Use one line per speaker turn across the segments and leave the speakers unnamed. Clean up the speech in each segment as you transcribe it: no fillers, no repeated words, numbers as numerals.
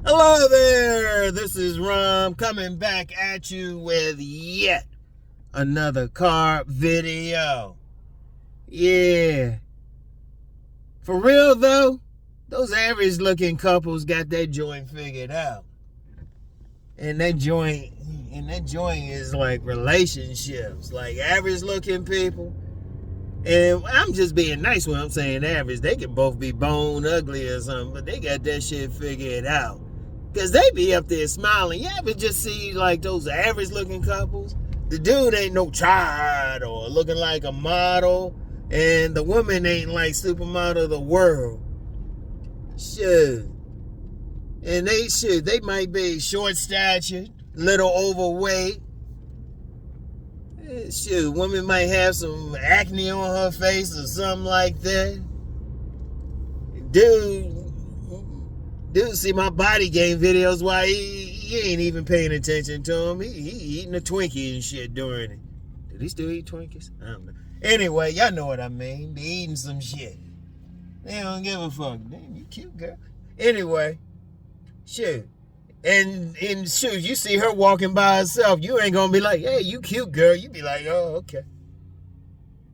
Hello there, this is Rom coming back at you with yet another car video. Yeah. For real though, those average looking couples got that joint figured out. And that joint is like relationships, like average looking people. And I'm just being nice when I'm saying average. They can both be bone ugly or something, but they got that shit figured out. Because they be up there smiling. You ever just see like those average looking couples? The dude ain't no child or looking like a model. And the woman ain't like supermodel of the world. Shit. And they might be short statured, little overweight. Shit, woman might have some acne on her face or something like that. Dude, see my body game videos while he ain't even paying attention to him. He eating a Twinkie and shit during it. Did he still eat Twinkies? I don't know. Anyway, y'all know what I mean. Be eating some shit. They don't give a fuck. Damn, you cute, girl. Anyway, shit. And shoot, you see her walking by herself, you ain't gonna be like, hey, you cute, girl. You be like, oh, okay.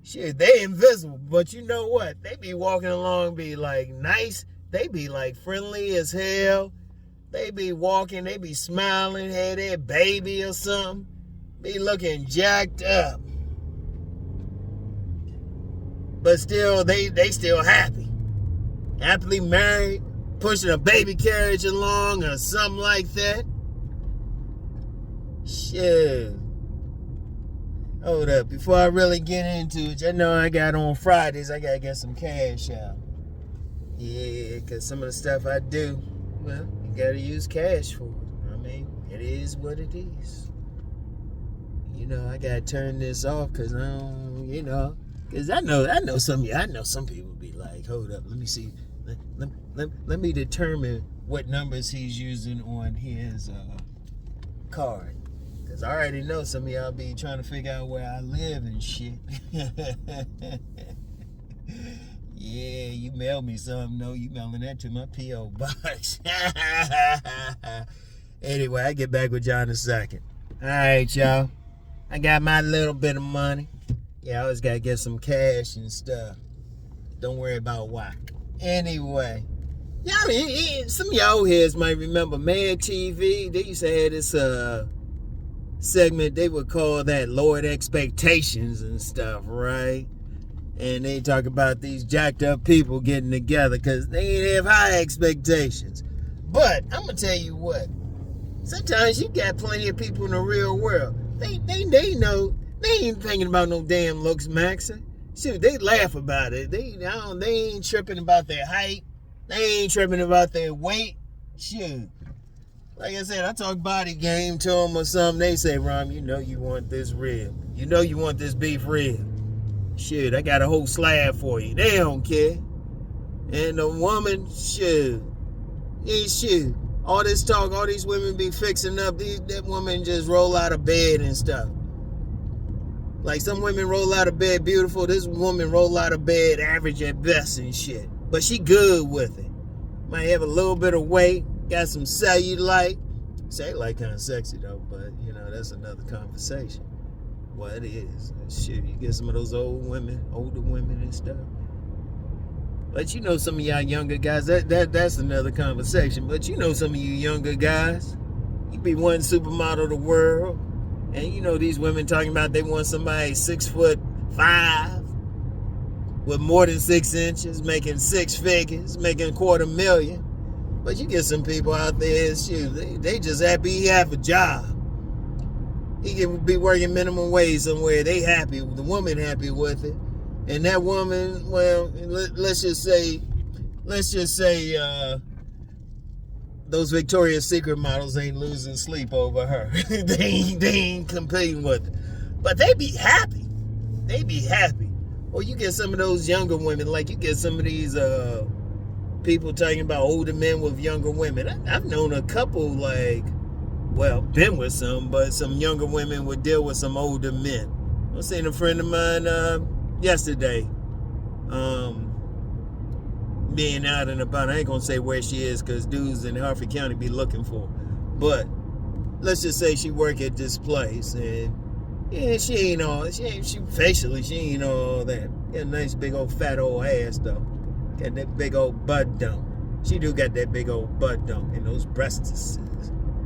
Shit, they invisible, but you know what? They be walking along, be like nice. They be like friendly as hell. They be walking, they be smiling, had their baby or something. Be looking jacked up. But still, they still happy. Happily married, pushing a baby carriage along or something like that. Shit. Hold up, before I really get into it, you know I got on Fridays, I gotta get some cash out. Yeah, because some of the stuff I do, well, you gotta use cash for it. I mean, it is what it is. You know, I gotta turn this off because I don't, because I know some people be like, hold up, let me see, let me determine what numbers he's using on his card. Because I already know some of y'all be trying to figure out where I live and shit. Yeah, you mail me something. No, you mailing that to my P.O. box. Anyway, I get back with y'all in a second. All right, y'all. I got my little bit of money. Yeah, I always got to get some cash and stuff. Don't worry about why. Anyway, y'all, some of y'all heads might remember MACK TV. They used to have this segment they would call that lowered expectations and stuff, right? And they talk about these jacked up people getting together because they ain't have high expectations. But I'm gonna tell you what, sometimes you got plenty of people in the real world. They know they ain't thinking about no damn looks, Maxie. Shoot, they laugh about it. They ain't tripping about their height. They ain't tripping about their weight. Shoot. Like I said, I talk body game to them or something. They say, Rom, you know you want this real. You know you want this beef real. Shit, I got a whole slab for you. They don't care. And the woman, shit. All this talk, all these women be fixing up. That woman just roll out of bed and stuff. Like some women roll out of bed beautiful. This woman roll out of bed average at best and shit. But she good with it. Might have a little bit of weight. Got some cellulite. Cellulite kind of sexy though, but that's another conversation. Well, it is. Shit, you get some of those older women and stuff. But some of y'all younger guys, that's another conversation. But some of you younger guys, you be one supermodel of the world. And these women talking about they want somebody 6'5", with more than 6 inches, making 6 figures, making $250,000. But you get some people out there, shoot, they just happy he have a job. He can be working minimum wage somewhere. They happy, the woman happy with it. And that woman, well, let's just say those Victoria's Secret models ain't losing sleep over her. they ain't competing with it. But they be happy. They be happy. Or you get some of those younger women, like you get some of these people talking about older men with younger women. I've known a couple, been with some, but some younger women would deal with some older men. I was seeing a friend of mine yesterday. being out and about. I ain't gonna say where she is because dudes in Harford County be looking for her. But let's just say she work at this place, and yeah, she ain't facially she ain't all that. Got a nice big old fat old ass though. Got that big old butt dump. She do got that big old butt dump and those breasts,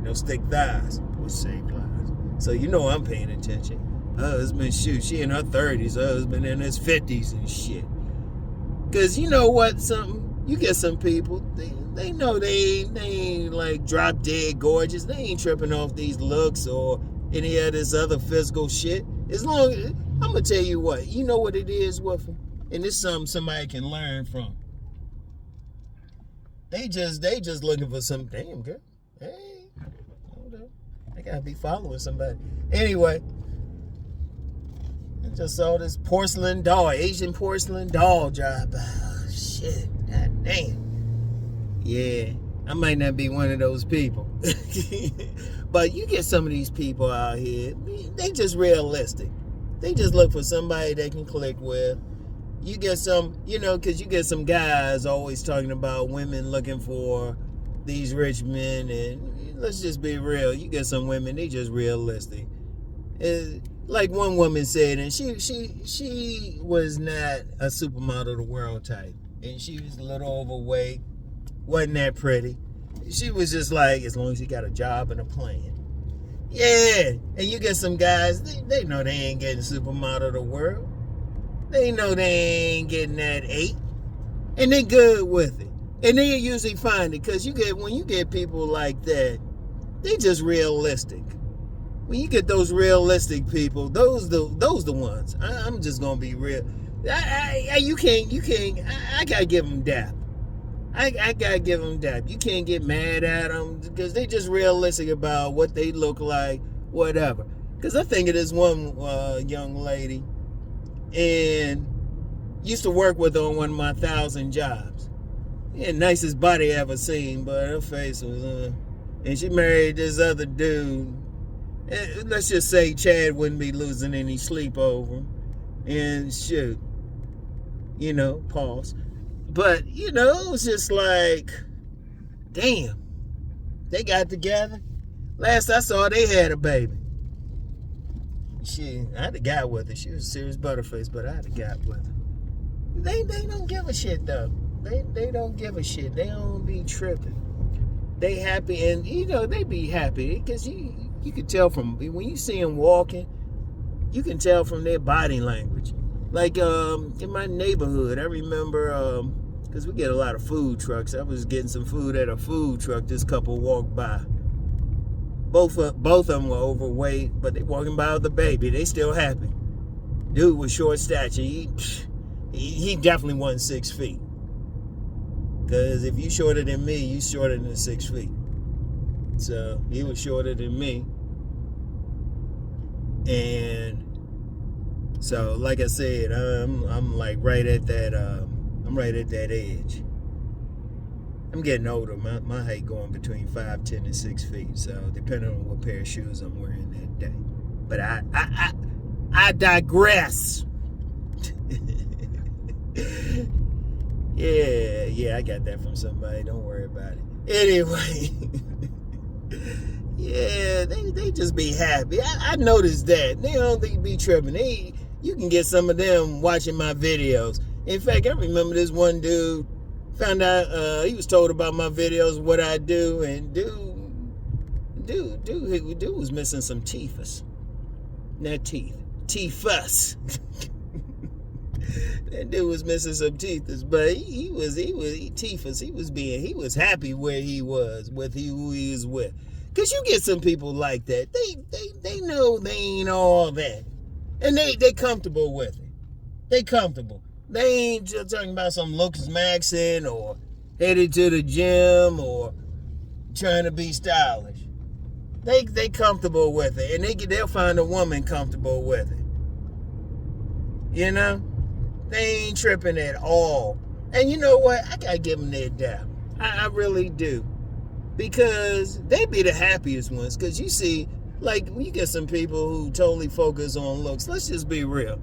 those thick thighs. With same thighs. So you know I'm paying attention. Her husband, shoot, she in her 30s. Her husband in his 50s and shit. Cause you know what? You get some people. They know they ain't like drop dead gorgeous. They ain't tripping off these looks or any of this other physical shit. As long as I'm gonna tell you what. You know what it is with them, and this is something somebody can learn from. They just looking for some damn girl. Hey, hold up. I gotta be following somebody. Anyway, I just saw this porcelain doll, Asian porcelain doll drive by. Oh, shit, god damn. Yeah, I might not be one of those people. But you get some of these people out here, they just realistic. They just look for somebody they can click with. You get some, because you get some guys always talking about women looking for these rich men, and let's just be real. You get some women, they just realistic. Like one woman said, and she was not a supermodel of the world type, and she was a little overweight, wasn't that pretty. She was just like, as long as you got a job and a plan. Yeah, and you get some guys, they know they ain't getting supermodel of the world. They know they ain't getting that 8, and they good with it. And they usually find it, because when you get people like that, they just realistic. When you get those realistic people, those the ones. I'm just gonna be real. You can't. I gotta give them dap. I gotta give them dap. You can't get mad at them because they just realistic about what they look like, whatever. Because I think of this one young lady, and used to work with her on one of my 1,000 jobs. Yeah, nicest body I ever seen, but her face was. And she married this other dude. Let's just say Chad wouldn't be losing any sleep over him. And shoot, pause. But, it was just like, damn, they got together. Last I saw, they had a baby. I had a guy with her. She was a serious butterface, but I had a guy with her. They don't give a shit, though. They don't give a shit. They don't be tripping. They happy, and, they be happy. Because you can tell when you see them walking, you can tell from their body language. Like in my neighborhood, I remember, because we get a lot of food trucks. I was getting some food at a food truck. This couple walked by. Both of them were overweight, but they walking by with the baby. They still happy. Dude was short stature. He definitely wasn't 6 feet. Because if you shorter than me, you shorter than 6 feet. So he was shorter than me. And so, like I said, I'm like right at that. I'm right at that edge. I'm getting older. My height going between 5'10" and 6 feet. So depending on what pair of shoes I'm wearing that day. But I digress. Yeah, I got that from somebody. Don't worry about it. Anyway, yeah, they just be happy. I noticed that. They don't think be tripping. You can get some of them watching my videos. In fact, I remember this one dude found out he was told about my videos, what I do, and dude was missing some teethus. Not teeth. Teethus. That dude was missing some teethus, but he was teethus. He was happy where he was with who he was with. Cause you get some people like that. They know they ain't all that, and they comfortable with it. They comfortable. They ain't just talking about some looks maxing or headed to the gym or trying to be stylish. They comfortable with it, and they'll find a woman comfortable with it. They ain't tripping at all. And you know what? I gotta give them their dap. I really do. Because they be the happiest ones. Because you see, like, you get some people who totally focus on looks. Let's just be real.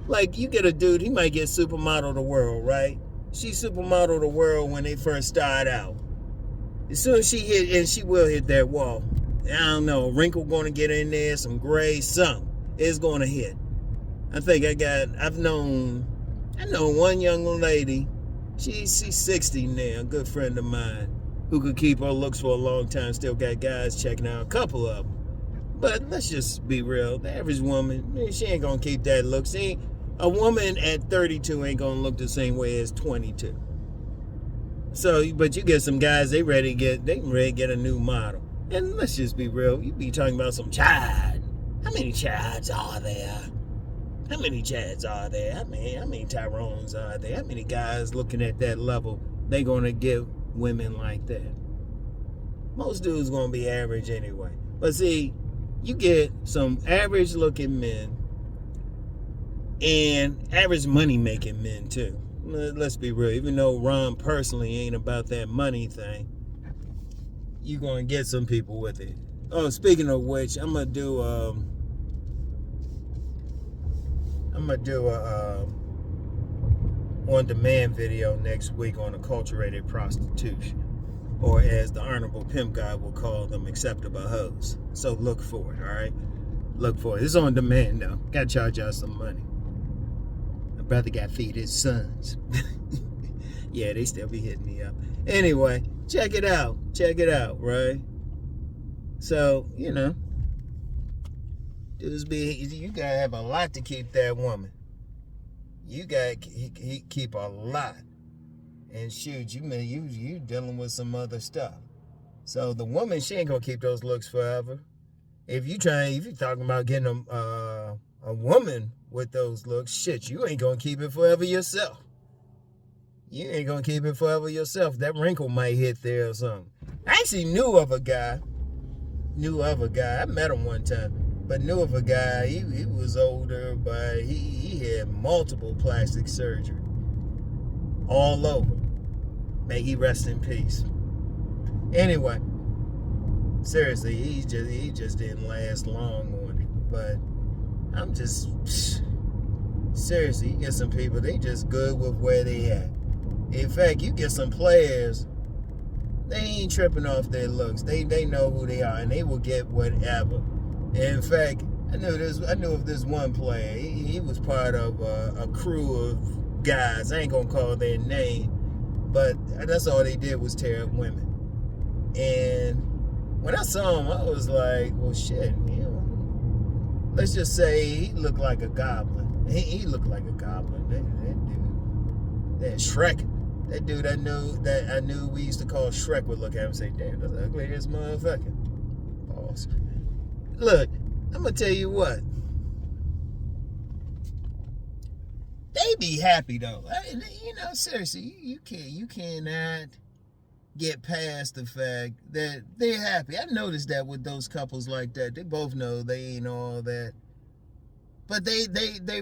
Like, you get a dude, he might get supermodel of the world, right? She supermodel the world when they first start out. As soon as she hit, and she will hit that wall. I don't know, a wrinkle gonna get in there, some gray, something. It's gonna hit. I know one young lady, she's 60 now, a good friend of mine, who could keep her looks for a long time, still got guys checking out, a couple of them. But let's just be real, the average woman, she ain't gonna keep that look. See, a woman at 32 ain't gonna look the same way as 22. So, but you get some guys, they ready to get a new model. And let's just be real, you be talking about some Chad. How many Chads are there? How many Chads are there? How many Tyrones are there? How many guys looking at that level, they gonna get women like that? Most dudes gonna be average anyway. But see, you get some average looking men and average money making men too. Let's be real, even though Ron personally ain't about that money thing, you gonna get some people with it. Oh, speaking of which, I'm gonna do a on-demand video next week on acculturated prostitution, or as the Honorable Pimp guy will call them, acceptable hoes. So look for it, all right? Look for it. It's on demand now. Gotta charge y'all some money. My brother got to feed his sons. Yeah, they still be hitting me up. Anyway, check it out. Check it out, right? So, you know, you gotta have a lot to keep that woman. You gotta keep a lot. And shoot, you dealing with some other stuff. So the woman, she ain't gonna keep those looks forever. If you talking about getting a woman with those looks, shit, you ain't gonna keep it forever yourself. You ain't gonna keep it forever yourself. That wrinkle might hit there or something. I actually knew of a guy. I met him one time, but knew of a guy. He was older, but he had multiple plastic surgery all over. May he rest in peace. Anyway, seriously, he just didn't last long on it. But I'm just seriously, you get some people, they just good with where they at. In fact, you get some players, they ain't tripping off their looks. They know who they are, and they will get whatever. In fact, I knew of this one player. He was part of a crew of guys. I ain't gonna call their name, but that's all they did was tear up women. And when I saw him, I was like, well, shit, you know, let's just say he looked like a goblin. He looked like a goblin. That Shrek. That dude I knew we used to call Shrek would look at him and say, damn, that's the ugliest motherfucker. Pause. Look, I'm gonna tell you what. They be happy though. You know, seriously, you cannot get past the fact that they're happy. I noticed that with those couples like that. They both know they ain't all that. But they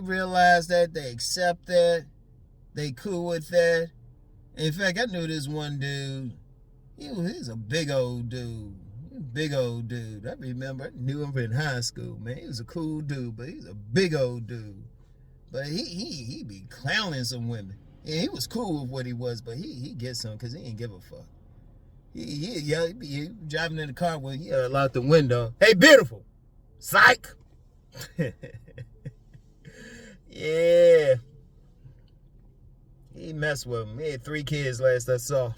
realize that, they accept that, they cool with that. In fact, I knew this one dude. He was a big old dude. I remember, I knew him in high school, man. He was a cool dude, but he's a big old dude. But he be clowning some women. Yeah, he was cool with what he was, but he gets some because he ain't give a fuck. He be driving in the car when he yell out the window, hey, beautiful. Psych. Yeah. He messed with him. He had 3 kids last I saw.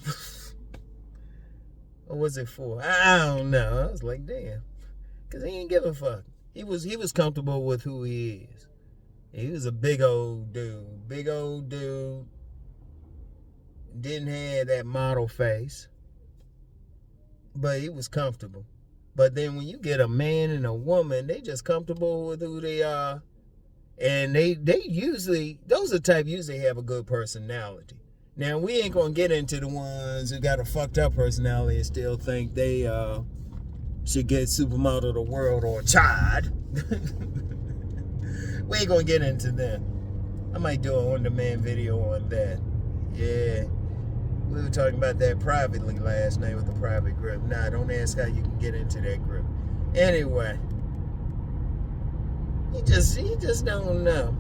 What was it for? I don't know. I was like, damn. Because he didn't give a fuck. He was comfortable with who he is. He was a big old dude. Didn't have that model face. But he was comfortable. But then when you get a man and a woman, they just comfortable with who they are. And they usually, those are the type usually have a good personality. Now, we ain't going to get into the ones who got a fucked up personality and still think they should get supermodel of the world or child. We ain't going to get into them. I might do an on-demand video on that. Yeah. We were talking about that privately last night with the private group. Nah, don't ask how you can get into that group. Anyway. He just don't know.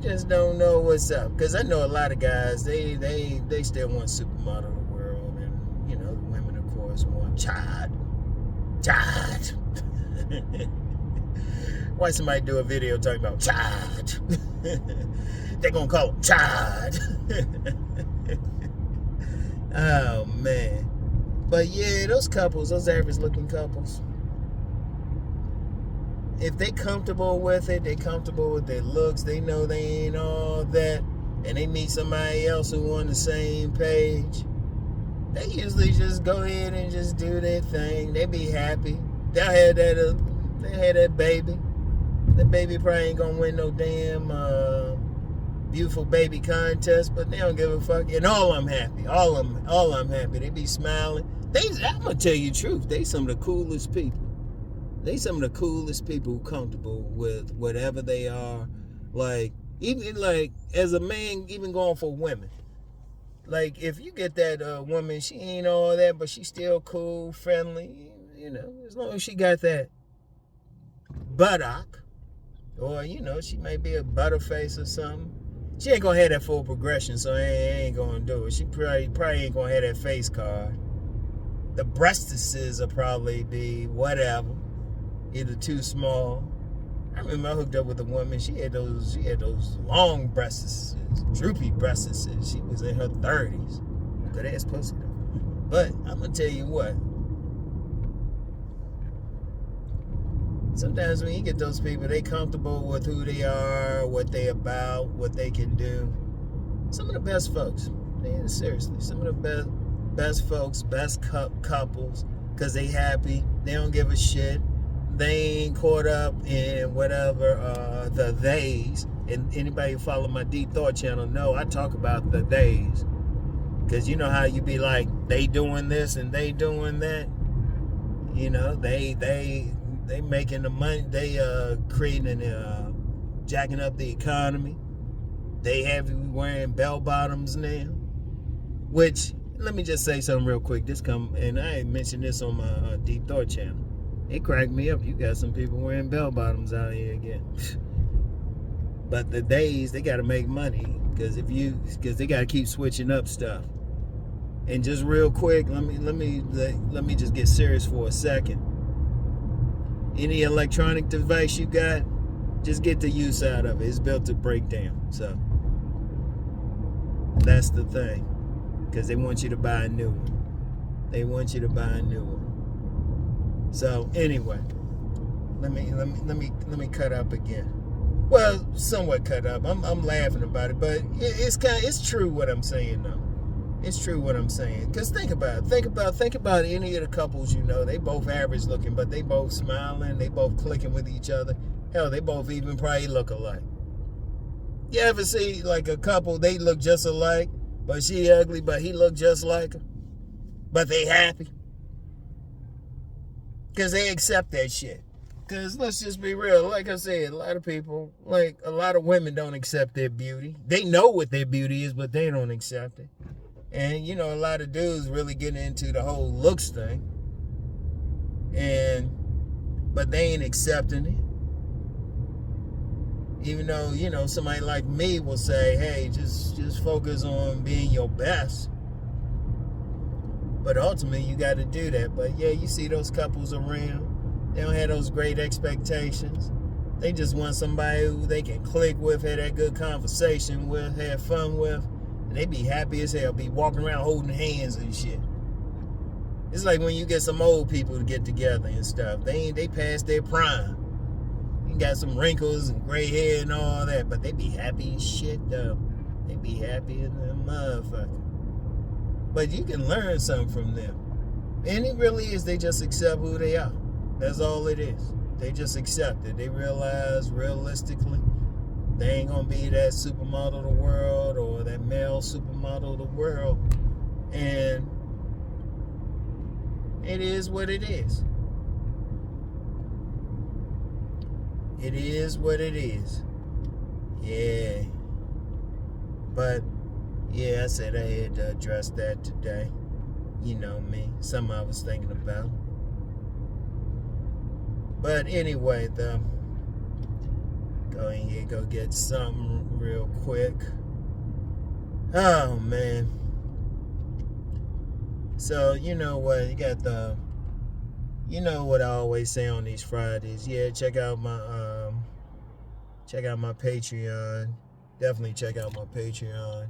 just don't know what's up. Because I know a lot of guys, they still want supermodel of the world. And, you know, the women, of course, want child. Why somebody do a video talking about child? They're going to call him child. Oh, man. But, yeah, those couples, those average-looking couples, if they comfortable with it, they comfortable with their looks, they know they ain't all that, and they meet somebody else who on the same page, they usually just go ahead and just do their thing. They be happy. They had that baby. That baby probably ain't gonna win no damn beautiful baby contest, but they don't give a fuck. And all I'm happy. All I'm happy. They be smiling. I'm gonna tell you the truth. They some of the coolest people. They some of the coolest people who comfortable with whatever they are. Like, even like as a man, even going for women. Like, if you get that woman, she ain't all that, but she still cool, friendly, you know, as long as she got that buttock, or, you know, she may be a butterface or something. She ain't gonna have that full progression, so I ain't gonna do it. She probably ain't gonna have that face card. The breastises will probably be whatever. Either too small. I remember I hooked up with a woman. She had those long breasts, droopy breasts. She was in her 30s. Good ass pussy though. But I'm gonna tell you what. Sometimes when you get those people, they comfortable with who they are, what they about, what they can do. Some of the best folks. Man, seriously, some of the best folks, best couples, because they happy. They don't give a shit. They ain't caught up in whatever the days. And anybody who follow my Deep Thought channel know I talk about the days. Because you know how you be like, they doing this and they doing that. You know, they making the money. They creating jacking up the economy. They have you wearing bell bottoms now. Which, let me just say something real quick. And I ain't mentioned this on my Deep Thought channel. It cracked me up. You got some people wearing bell bottoms out here again. But the days, they got to make money because they got to keep switching up stuff. And just real quick, let me just get serious for a second. Any electronic device you got, just get the use out of it. It's built to break down. So that's the thing, because they want you to buy a new one. They want you to buy a new one. So anyway, let me cut up again. Well, somewhat cut up. I'm laughing about it, but it's true what I'm saying though. It's true what I'm saying. Cause think about any of the couples you know. They both average looking, but they both smiling. They both clicking with each other. Hell, they both even probably look alike. You ever see like a couple? They look just alike, but she ugly, but he look just like her. But they happy. Because they accept that shit. Because let's just be real. Like I said, a lot of people, like a lot of women don't accept their beauty. They know what their beauty is, but they don't accept it. And, you know, a lot of dudes really getting into the whole looks thing. But they ain't accepting it. Even though, you know, somebody like me will say, hey, just focus on being your best. But ultimately, you got to do that. But yeah, you see those couples around. They don't have those great expectations. They just want somebody who they can click with, have that good conversation with, have fun with. And they be happy as hell, be walking around holding hands and shit. It's like when you get some old people to get together and stuff. They past their prime. You got some wrinkles and gray hair and all that. But they be happy as shit, though. They be happy as a motherfucker. But you can learn something from them. And it really is, they just accept who they are. That's all it is. They just accept it. They realize realistically they ain't gonna be that supermodel of the world or that male supermodel of the world. And it is what it is. It is what it is. Yeah. But yeah, I said I had to address that today. You know me. Something I was thinking about. But anyway, Go in here, go get something real quick. Oh, man. So, you know what? You got you know what I always say on these Fridays. Yeah, check out my Patreon. Definitely check out my Patreon.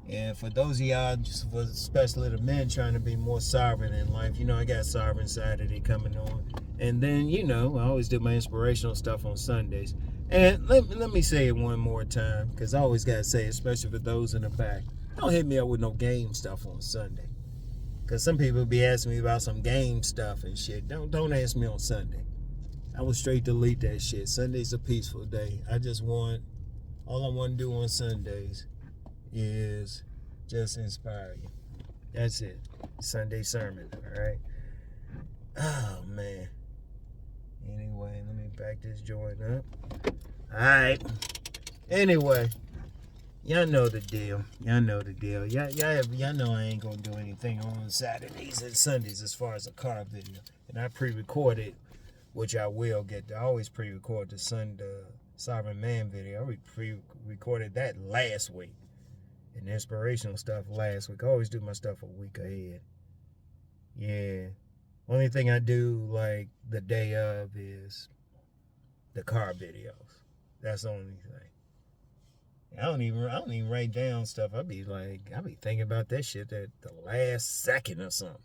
And for those of y'all, just for especially the men trying to be more sovereign in life, you know, I got Sovereign Saturday coming on. And then, you know, I always do my inspirational stuff on Sundays. And let me say it one more time, because I always got to say, especially for those in the back, don't hit me up with no game stuff on Sunday. Because some people be asking me about some game stuff and shit. Don't ask me on Sunday. I will straight delete that shit. Sunday's a peaceful day. All I want to do on Sundays is just inspire you. That's it. Sunday sermon, all right? Oh, man. Anyway, let me back this joint up. All right. Anyway, y'all know the deal. Y'all know I ain't going to do anything on Saturdays and Sundays as far as a car video. And I pre-recorded, which I will get. I always pre-record the Sovereign Man video. I pre-recorded that last week. And inspirational stuff last week. I always do my stuff a week ahead. Yeah. Only thing I do like the day of is the car videos. That's the only thing. I don't even write down stuff. I be thinking about that shit at the last second or something.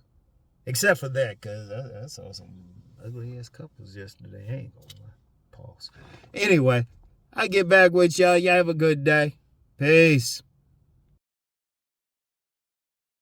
Except for that, cause I saw some ugly ass couples yesterday. I ain't gonna lie. Pause. Anyway, I get back with y'all. Y'all have a good day. Peace.